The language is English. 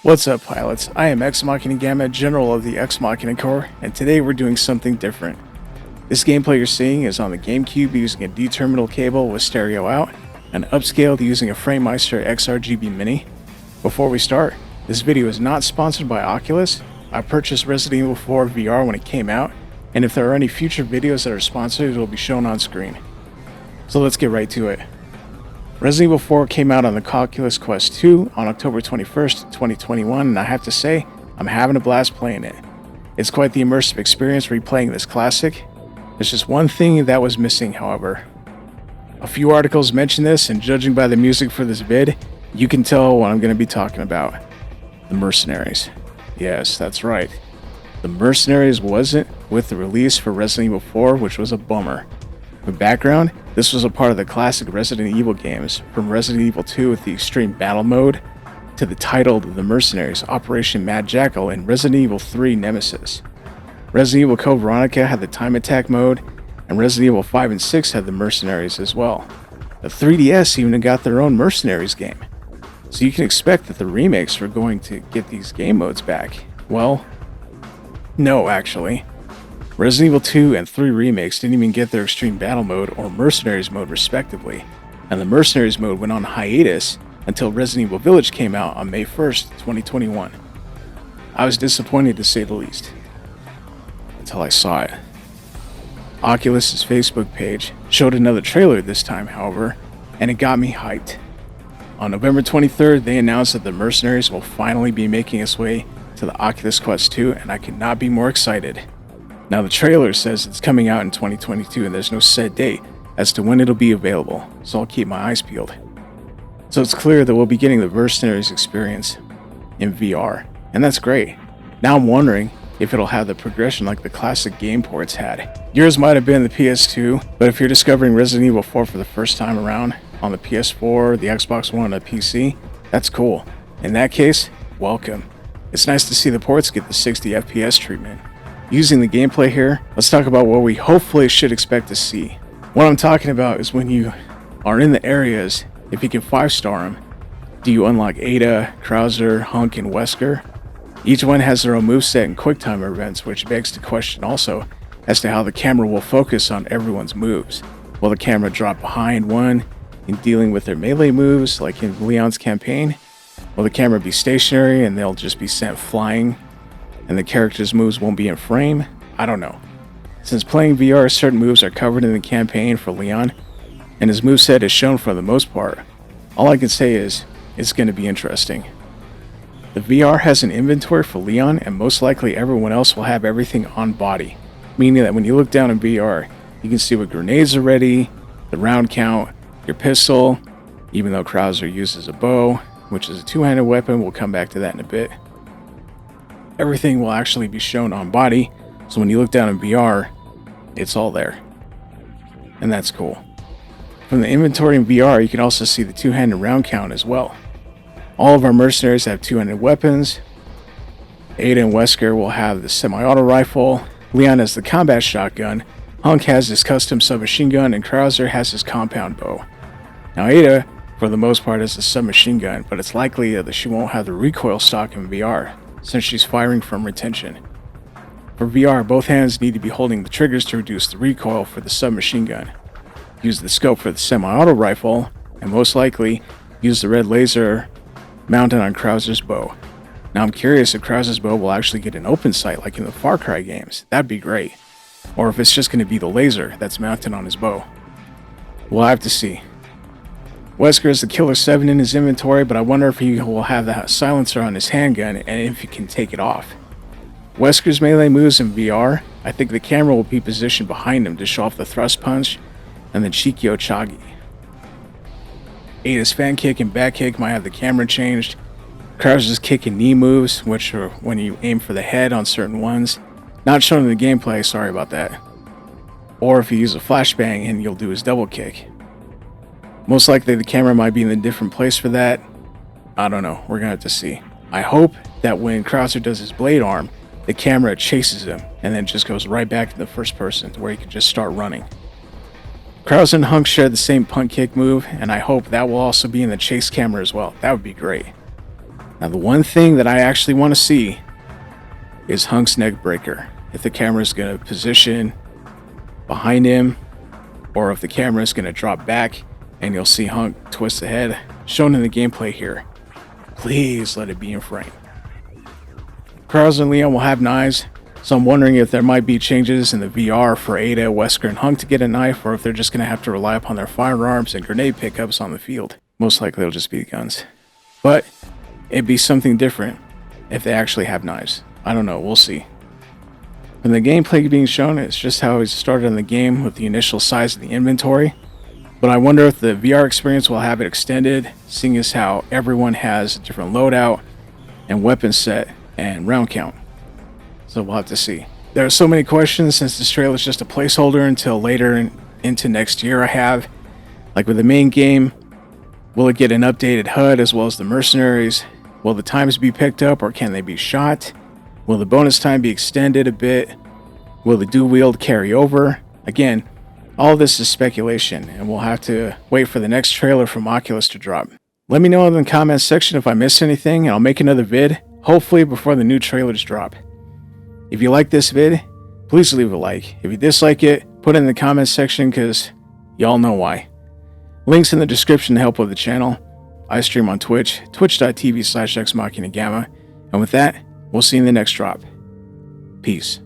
What's up, pilots? I am Exmachinagamma, General of the Exmachina Corps, and today we're doing something different. This gameplay you're seeing is on the GameCube using a D-terminal cable with stereo out, and upscaled using a FrameMeister xrgb-mini. Before we start, this video is not sponsored by Oculus. I purchased Resident Evil 4 VR when it came out, and if there are any future videos that are sponsored, it will be shown on screen. So let's get right to it. Resident Evil 4 came out on the Oculus Quest 2 on October 21st, 2021, and I have to say, I'm having a blast playing it. It's quite the immersive experience replaying this classic. There's just one thing that was missing, however. A few articles mention this, and judging by the music for this vid, you can tell what I'm going to be talking about. The Mercenaries. Yes, that's right. The Mercenaries wasn't with the release for Resident Evil 4, which was a bummer. For background, this was a part of the classic Resident Evil games, from Resident Evil 2 with the Extreme Battle Mode, to the titled The Mercenaries, Operation Mad Jackal, and Resident Evil 3 Nemesis. Resident Evil Code Veronica had the Time Attack mode, and Resident Evil 5 and 6 had the Mercenaries as well. The 3DS even got their own Mercenaries game. So you can expect that the remakes are going to get these game modes back. Well, no actually. Resident Evil 2 and 3 remakes didn't even get their Extreme Battle Mode or Mercenaries mode respectively, and the Mercenaries mode went on hiatus until Resident Evil Village came out on May 1st, 2021. I was disappointed to say the least, until I saw it. Oculus's Facebook page showed another trailer this time, however, and it got me hyped. On November 23rd, they announced that the Mercenaries will finally be making its way to the Oculus Quest 2, and I could not be more excited. Now the trailer says it's coming out in 2022 and there's no set date as to when it'll be available, so I'll keep my eyes peeled. So it's clear that we'll be getting the Mercenaries experience in VR, and that's great. Now I'm wondering if it'll have the progression like the classic game ports had. Yours might have been the PS2, but if you're discovering Resident Evil 4 for the first time around on the PS4, the Xbox One, and the PC, that's cool. In that case, welcome. It's nice to see the ports get the 60 FPS treatment. Using the gameplay here, let's talk about what we hopefully should expect to see. What I'm talking about is when you are in the areas, if you can 5-star them, do you unlock Ada, Krauser, Hunk, and Wesker? Each one has their own moveset and QuickTime events, which begs the question also as to how the camera will focus on everyone's moves. Will the camera drop behind one in dealing with their melee moves, like in Leon's campaign? Will the camera be stationary and they'll just be sent flying and the character's moves won't be in frame? I don't know. Since playing VR, certain moves are covered in the campaign for Leon, and his moveset is shown for the most part. All I can say is, it's going to be interesting. The VR has an inventory for Leon, and most likely everyone else will have everything on body, meaning that when you look down in VR, you can see what grenades are ready, the round count, your pistol, even though Krauser uses a bow, which is a two-handed weapon. We'll come back to that in a bit. Everything will actually be shown on body, so when you look down in VR, it's all there. And that's cool. From the inventory in VR, you can also see the two-handed round count as well. All of our mercenaries have two-handed weapons. Ada and Wesker will have the semi-auto rifle. Leon has the combat shotgun. Hunk has his custom submachine gun, and Krauser has his compound bow. Now Ada, for the most part, has a submachine gun, but it's likely that she won't have the recoil stock in VR, since she's firing from retention. For VR, both hands need to be holding the triggers to reduce the recoil for the submachine gun. Use the scope for the semi-auto rifle, and most likely, use the red laser mounted on Krauser's bow. Now I'm curious if Krauser's bow will actually get an open sight like in the Far Cry games. That'd be great. Or if it's just going to be the laser that's mounted on his bow. We'll have to see. Wesker has the Killer 7 in his inventory, but I wonder if he will have the silencer on his handgun and if he can take it off. Wesker's melee moves in VR, I think the camera will be positioned behind him to show off the thrust punch and the Chikyo Chagi. Ada's fan kick and back kick might have the camera changed. Krauser's kick and knee moves, which are when you aim for the head on certain ones. Not shown in the gameplay, sorry about that. Or if you use a flashbang and you'll do his double kick. Most likely the camera might be in a different place for that. I don't know, we're gonna have to see. I hope that when Krauser does his blade arm, the camera chases him and then just goes right back to the first person where he can just start running. Krauser and Hunk share the same punt kick move, and I hope that will also be in the chase camera as well. That would be great. Now, the one thing that I actually want to see is Hunk's neck breaker. If the camera is going to position behind him, or if the camera is going to drop back and you'll see Hunk twist the head, shown in the gameplay here. Please let it be in frame. Carlos and Leon will have knives, so I'm wondering if there might be changes in the VR for Ada, Wesker, and Hunk to get a knife, or if they're just going to have to rely upon their firearms and grenade pickups on the field. Most likely it'll just be the guns. But it'd be something different if they actually have knives. I don't know, we'll see. From the gameplay being shown, it's just how it started in the game with the initial size of the inventory. But I wonder if the VR experience will have it extended, seeing as how everyone has a different loadout and weapon set and round count. So we'll have to see. There are so many questions since this trailer is just a placeholder until later into next year. I have, like with the main game, will it get an updated HUD as well as the Mercenaries? Will the times be picked up or can they be shot? Will the bonus time be extended a bit? Will the dual wield carry over? Again, all of this is speculation, and we'll have to wait for the next trailer from Oculus to drop. Let me know in the comments section if I missed anything, and I'll make another vid, hopefully before the new trailers drop. If you like this vid, please leave a like. If you dislike it, put it in the comments section, because y'all know why. Links in the description to help with the channel. I stream on Twitch, twitch.tv/Exmachinagamma, and with that, we'll see you in the next drop. Peace.